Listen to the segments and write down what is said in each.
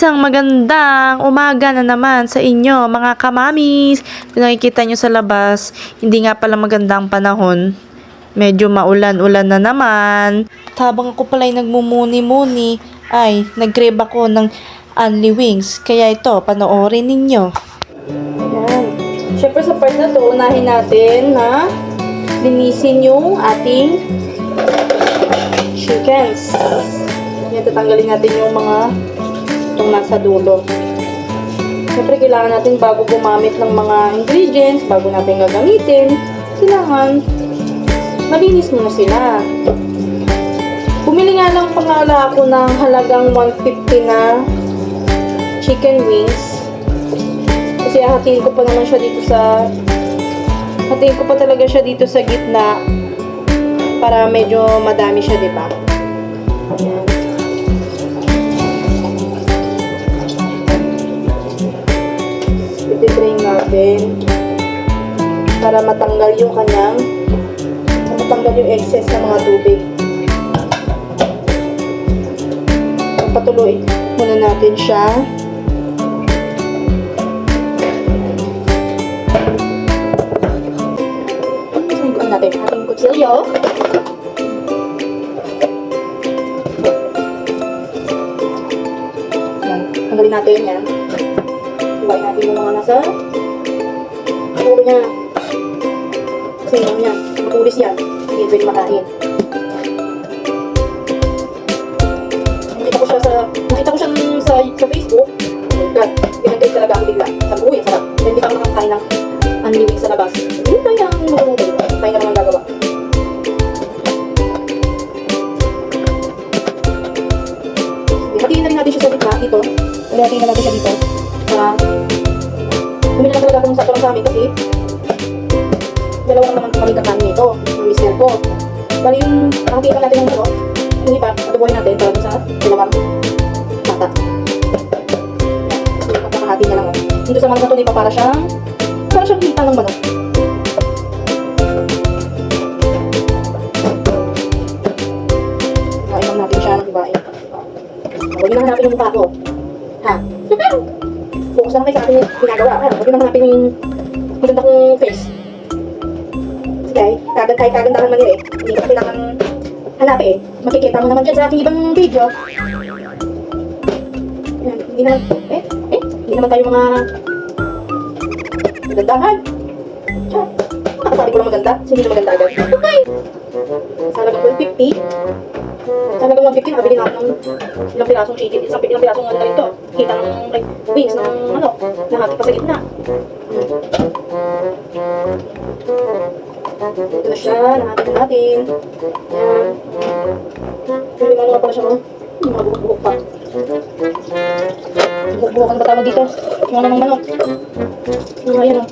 Isang magandang umaga na naman sa inyo mga kamamis. Kung nakikita nyo sa labas, hindi nga pala magandang panahon. Medyo maulan-ulan na naman. Habang ako pala'y nagmumuni-muni, ay nag-grab ako ng Only Wings. Kaya ito, panoorin ninyo. Yan. Siyempre sa part na to, unahin natin na linisin yung ating chickens. Yan, tatanggalin natin yung mga itong nasa dulo. Siyempre, kailangan natin bago gumamit ng mga ingredients, bago natin gagamitin, kailangan malinis muna sila. Bumili nga lang pangala ako ng halagang 150 na chicken wings. Kasi hatiin ko pa naman siya dito sa hatiin ko pa talaga siya dito sa gitna para medyo madami siya, diba? Ayan. I-drain natin para matanggal yung excess ng mga tubig. Patuloy muna natin siya. Siguan natin ating kutsilyo. Yan, tanggalin natin yan. Iwain natin yung mga nasa ulo niya. Kasi yun niya, matulis yan. Hindi pwede makain. Nakita ko siya sa Facebook. Oh my God, pinag-guide talaga ako bigla. Sabi ko, uy, sarap. Hindi pa ako makakain ng Only Wings sa labas. Yun tayo ang magulungkol. Tayo na naman gagawa. Hatiin na rin natin siya sa gitna dito. Hatiin na natin siya dito. Bumili na talaga ako ng sakto lang sa amin kasi dalawa naman kami kakain nito. Ang mister ko. Bali yung hatiin natin ng ito. Yung iba, patubuhin natin para sa dalawang mata. Pagkakahati niya lang. Dito sa manok na ito, para siyang hita ng manok. Ibain lang natin siya ng ibain. Huwag nyo hanapin yung mukha ko. Ha? Focus lang kayo sa akin yung ginagawa. Huwag nyo hanapin yung maganda kong face. Sige, kahit kagandahan man nila eh. Hindi ko kailangan hanapin eh. Makikita mo naman dyan sa ating ibang video. Yan, hindi naman tayo mga magandahan. Nakasabi ko lang maganda, hindi na maganda agad. Okay! Sa halagang 150. Sa halagang 150, nakabili na ako ng ilang pirasong chicken. Ilang pirasong ano na rin to. Kita ng like, wings ng ano, nahati pa sa gitna. Ito na siya, nahati na natin. Yan. Hindi nga pala siya, mga buhok-buhok pa. Buhok-buhokan ba tawag dito? Yung ano ng manok. Yung ayan o.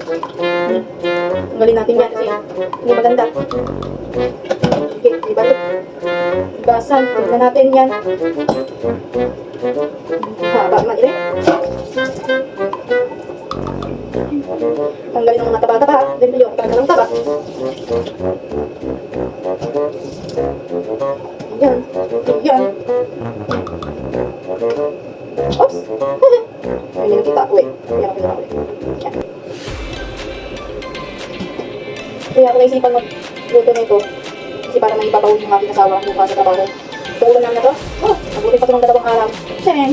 Tanggalin natin yan kasi hindi maganda. Okay, ibalik. Ibasan. Tignan natin yan. Haba man eh. Tanggalin ang mga taba-taba. Dito yung tanggal ng taba. Yan. Yan. Oops. Ay, hindi nakita ako eh. Kaya ako pinaka ulit. Yan. Kaya ako naisipan magluto nito. Kasi para may ipapaw yung aking asawa bukas sa trabaho. So, ulan namin na to. Oh, nagulit pa ito ng 2 araw. Siyeng.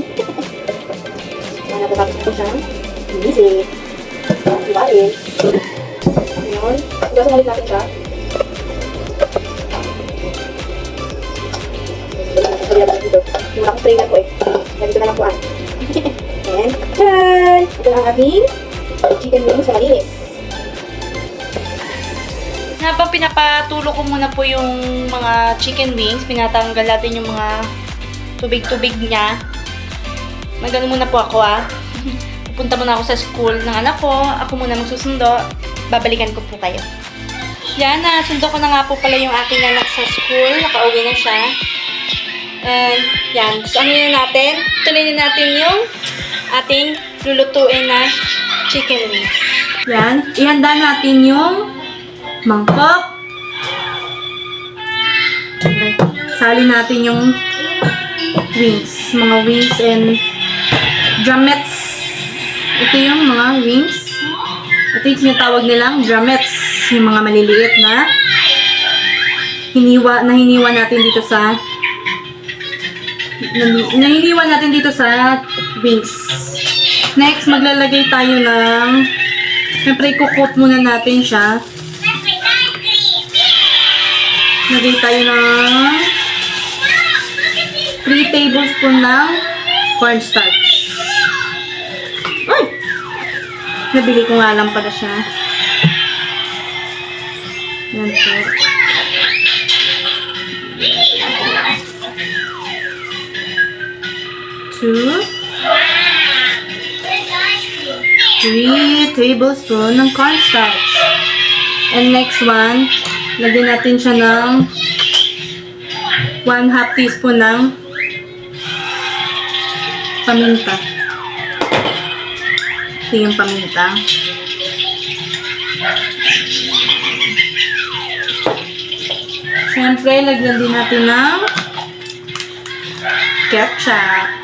Yan, natatapos ito siya. Easy. Ibain. Ngayon, ugasan ulit natin siya. Yung akong sprayer ko eh. Ganito na lang po ah. And, tadaan! Ito ang ating chicken wings sa malinis. Habang pinapatulo ko muna po yung mga chicken wings, pinatanggal natin yung mga tubig-tubig niya. Magano muna po ako ah. Pupunta muna ako sa school ng anak ko. Ako muna magsusundo. Babalikan ko po kayo. Yan, nasundo ko na nga po pala yung aking anak sa school. Nakauwi na siya. And, yan. So, ano yun natin? Tuloy natin yung ating lulutuin na chicken wings. Yan. Ihanda natin yung mangkok. Sali natin yung wings. Mga wings and drumettes. Ito yung mga wings. Ito yung sinatawag nilang drumettes. Yung mga maliliit na hiniwa natin dito sa wings. Next, maglalagay tayo ng, siyempre, i-coat muna natin siya. Lagay tayo ng 3 tablespoon ng cornstarch. Ay! Nabili ko nga lang pala siya. Yan po. Two. 3 tablespoon ng cornstarch. And next one, lagyan natin siya ng 1/2 teaspoon ng paminta. Ito yung paminta. Siyempre, lagyan din natin ng ketchup.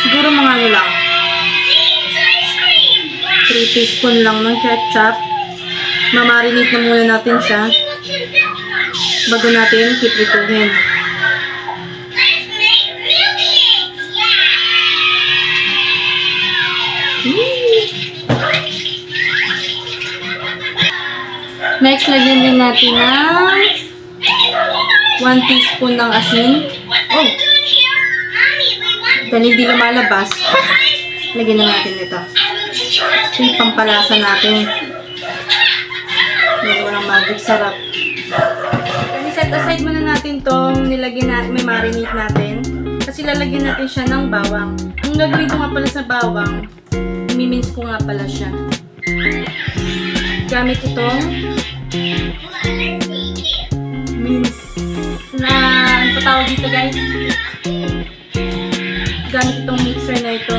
Siguro mga ano lang. 3 teaspoon lang ng ketchup. Mamarinate na muna natin siya bago natin piprituhin. Next, lagyan din natin ng 1 teaspoon ng asin. Oh! Dahil hindi lumalabas, lagyan na natin ito. Ito yung pampalasa natin. May walang magic, sarap. Set aside muna natin itong nilagyan natin, may marinate natin. Kasi lalagyan natin siya ng bawang. Ang gagawin ko nga pala sa bawang, imimins ko nga pala siya. Gamit itong mince na, ano pa tawag dito guys? Gamit itong mixer na ito.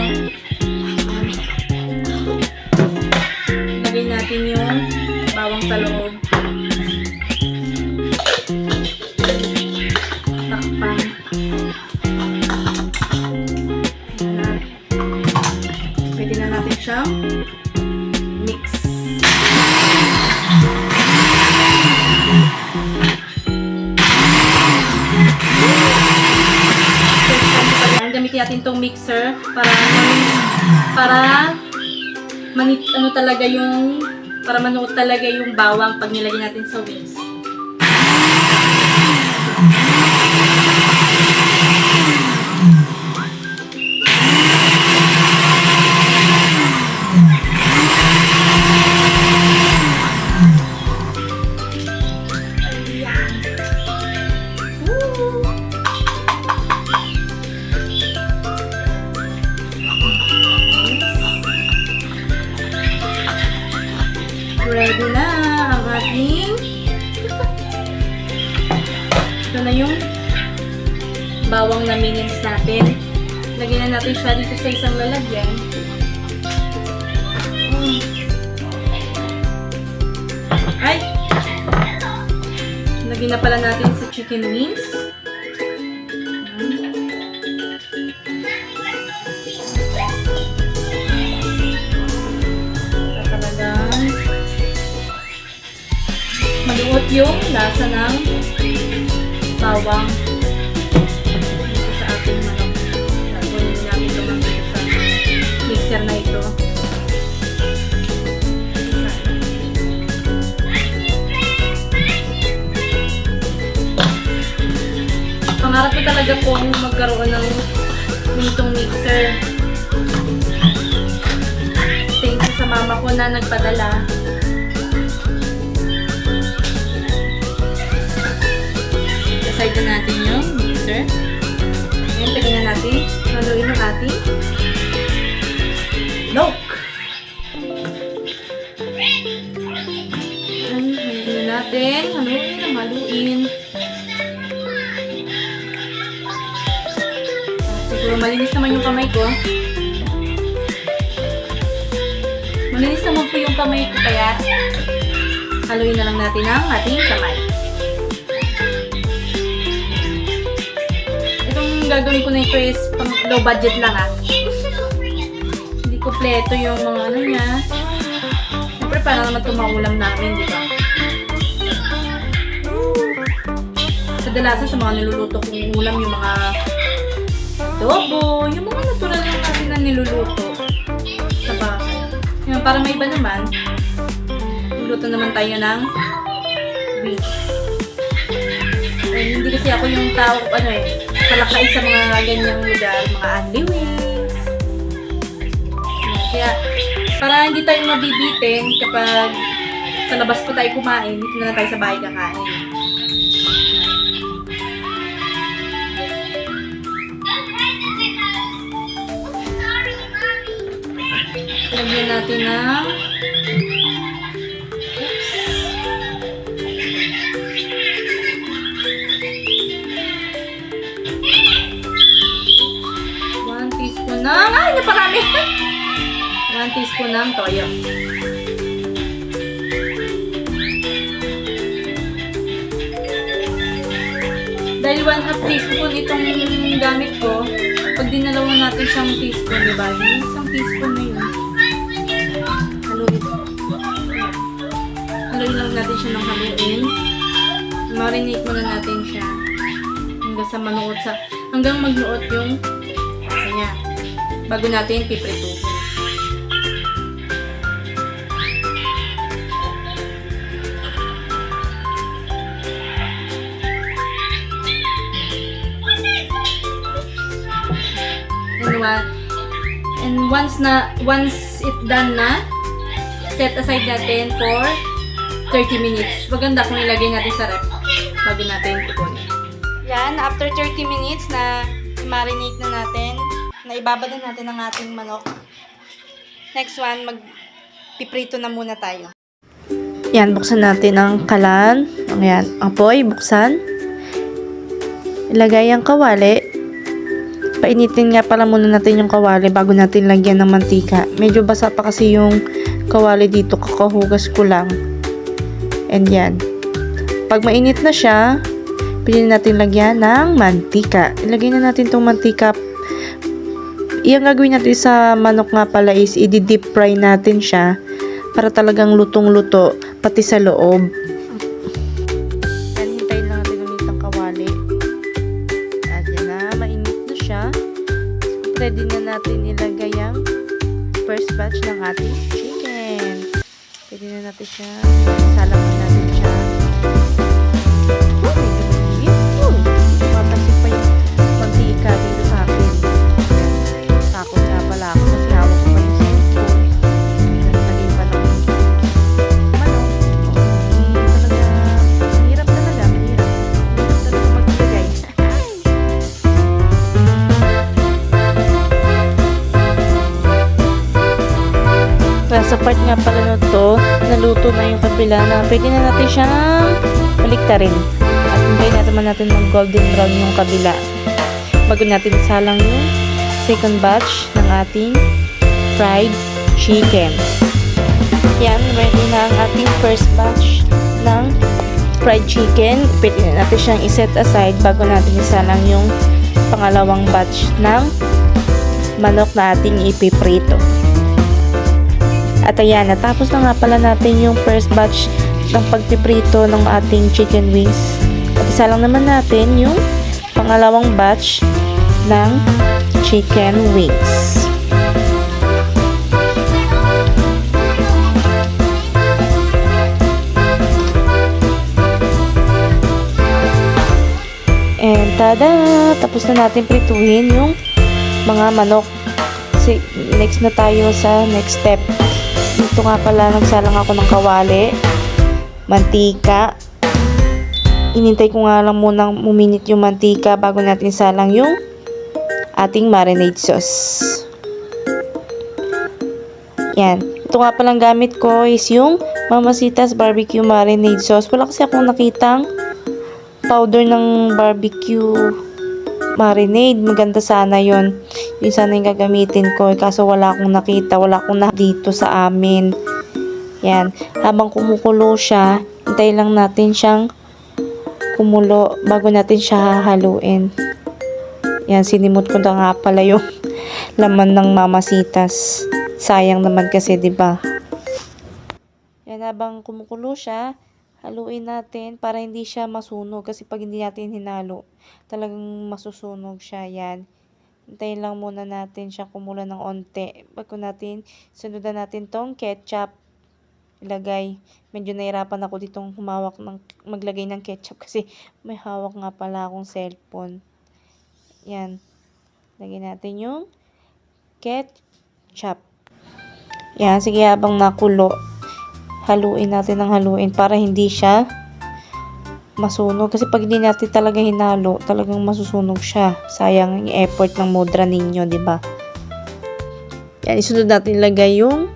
Lagay natin yung bawang sa loob. Takpan. Pwede na natin siyang mix. Gamitin natin tong mixer para ano talaga yung para manuot talaga yung bawang pag nilagay natin sa wings. Ready na ang ating ito na yung bawang na mince natin. Lagyan na natin siya dito sa isang lalagyan. Ay! Lagyan na pala natin sa chicken wings. Maluot yung lasa ng bawang dito sa ating manok. Gagawin namin ito ng sa mixer na ito. Pangarap ko talaga pong magkaroon ng nitong mixer. Thank you sa mama ko na nagpadala. Side na natin yung mixer. Ngayon, pwede na natin haluin ang ating milk. Haluin na natin. Haluin. Siguro malinis naman yung kamay ko. Malinis naman po yung kamay ko kaya haluin na lang natin ang ating kamay. Itong gagawin ko na ito is pang low budget lang Hindi kompleto yung mga ano niya. Siyempre para naman ito maulam namin, di ba? Kadalasan sa mga niluluto kong ulam, yung mga adobo, yung mga natural lang natin na niluluto sa bahay. Yan, para may iba naman, luluto naman tayo ng wings. Hindi kasi ako yung tao, palakay sa mga ganyang lugar, mga only wings. Yan, kaya, para hindi tayo mabibitin kapag sa labas pa tayo kumain, dito na lang tayo sa bahay kakain. Lagyan natin ng one teaspoon ng naparami 1 teaspoon ng toyo. Dahil 1/2 teaspoon itong gamit ko, pag dinalawan natin siyang teaspoon, diba? Yung isang teaspoon na yun. Haluin lang natin siya ng haluin. Marinate muna natin siya hanggang magnuot yung lasa niya bago natin piprituhin. And once it done na, set aside natin for 30 minutes. Maganda kung ilagay natin sa ref bago natin tukunin. Yan, after 30 minutes na marinate na natin, na ibabad na natin ang ating manok. Next one, magpiprito na muna tayo. Yan, buksan natin ang kalan. Ayan, apoy, buksan. Ilagay ang kawali. Painitin nga pala muna natin yung kawali bago natin lagyan ng mantika. Medyo basa pa kasi yung kawali dito, kakahugas ko lang. And yan. Pag mainit na siya, pwede natin lagyan ng mantika. Ilagay na natin tong mantika. Yung gagawin natin sa manok nga pala is i-deep fry natin siya para talagang lutong-luto pati sa loob. Yan, hintayin lang natin ulit ang kawali. At yan na, mainit na siya. Ready na natin ilagay ang first batch ng ating chicken. Pwede na natin siya, salamin natin siya. Matasik pa yung mantika dito sa akin. Takot nga pala ako kasi hawak ko pa yung cellphone. Naging pa lang manok. Mahirap talaga maglagay. Sa part nga pala na to, naluto na yung kabila na pwede na natin siyang baliktarin. At hintayin natin ng golden brown yung kabila. Bago natin salang yung second batch ng ating fried chicken. Yan, ready na ang ating first batch ng fried chicken. Pwede na natin siyang iset aside bago natin isalang yung pangalawang batch ng manok na ating ipiprito. At ayan, natapos na nga pala natin yung first batch ng pagpiprito ng ating chicken wings. At isa lang naman natin yung pangalawang batch ng chicken wings. And tada! Tapos na natin prituhin yung mga manok. Kasi next na tayo sa next step. Dito nga pala, nagsalang ako ng kawali, mantika. Inintay ko nga lang munang uminit yung mantika bago natin salang yung ating marinade sauce. Yan. Ito nga palang gamit ko is yung Mamacita's barbecue marinade sauce. Wala kasi akong nakitang powder ng barbecue marinade. Maganda sana yon. Yung sana yung gagamitin ko. Kaso wala akong nakita. Wala akong dito sa amin. Yan. Habang kumukulo siya, hintay lang natin siyang kumulo bago natin siya hahaluin. Yan, sinimot ko na nga pala yung laman ng mamasitas. Sayang naman kasi, 'di ba? Yan, habang kumukulo siya, haluin natin para hindi siya masunog. Kasi pag hindi natin hinalo, talagang masusunog siya. Yan. Hintayin lang muna natin siya kumulo ng onte. Bago natin, sundan natin tong ketchup. Ilagay. Medyo nahirapan ako ditong maglagay ng ketchup kasi may hawak nga pala akong cellphone. Yan. Lagyan natin yung ketchup. Yan. Sige, habang nakulo, haluin natin ng haluin para hindi siya masunog. Kasi pag hindi natin talaga hinalo, talagang masusunog siya. Sayang yung effort ng mudra ninyo, di ba? Yan. Isunod natin ilagay yung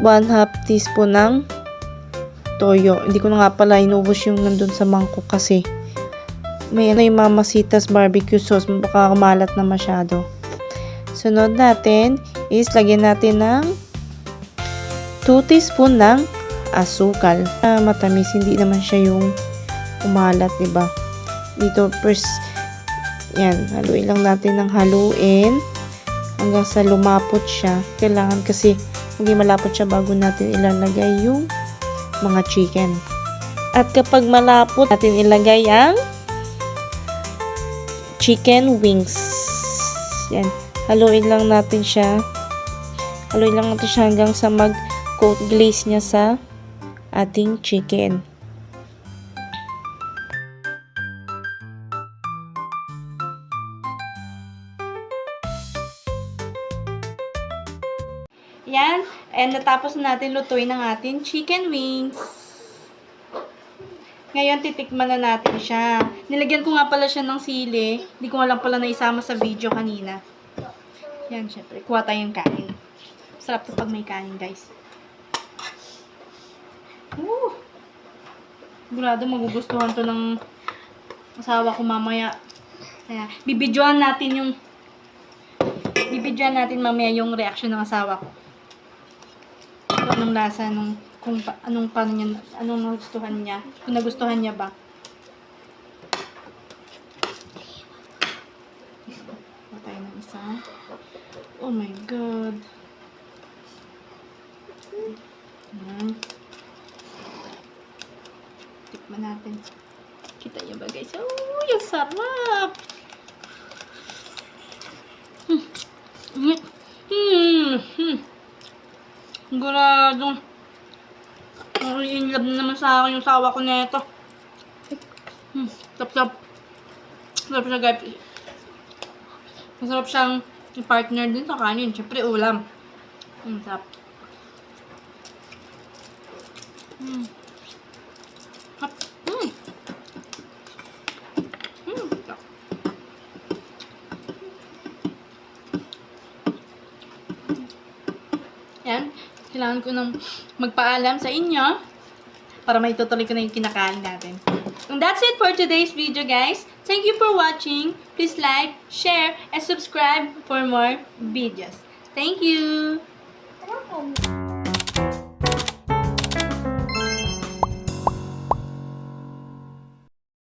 1/2 teaspoon ng toyo. Hindi ko na nga pala inubos yung nandun sa mangkok kasi may yung mamasitas barbecue sauce. Baka kumalat na masyado. Sunod natin is lagyan natin ng 2 teaspoon ng asukal. Matamis, hindi naman siya yung umalat, diba? Dito first, yan, haluin lang natin ng haluin hanggang sa lumapot siya. Kailangan kasi hindi malapot siya bago natin ilalagay yung mga chicken. At kapag malapot, natin ilagay ang chicken wings. Yan. Haluin lang natin siya. Haluin lang natin siya hanggang sa mag-coat glaze niya sa ating chicken. Yan. And natapos na natin lutuin ang ating chicken wings. Ngayon, titikman na natin siya. Nilagyan ko nga pala siya ng sili. Hindi ko nga lang pala naisama sa video kanina. Yan, syempre. Kuha tayong kanin. Sarap to pag may kanin, guys. Sigurado magugustuhan to ng asawa ko mamaya. Kaya, bibidyoan natin mamaya yung reaction ng asawa ko. Anong lasa, anong nagustuhan niya. Kung nagustuhan niya ba. Patay ng isa. Oh my God. Tikman natin. Kita niyo ba, guys? Oh, yung sarap! Guradong in love na naman sa akin yung sawa ko neto. Sarap siya, guys. Masarap siyang partner din sa kanin. Siyempre ulam. Sarap. Yan. Kailangan ko nang magpaalam sa inyo para maitutuloy ko na yung kinakain natin. And that's it for today's video, guys. Thank you for watching. Please like, share, and subscribe for more videos. Thank you!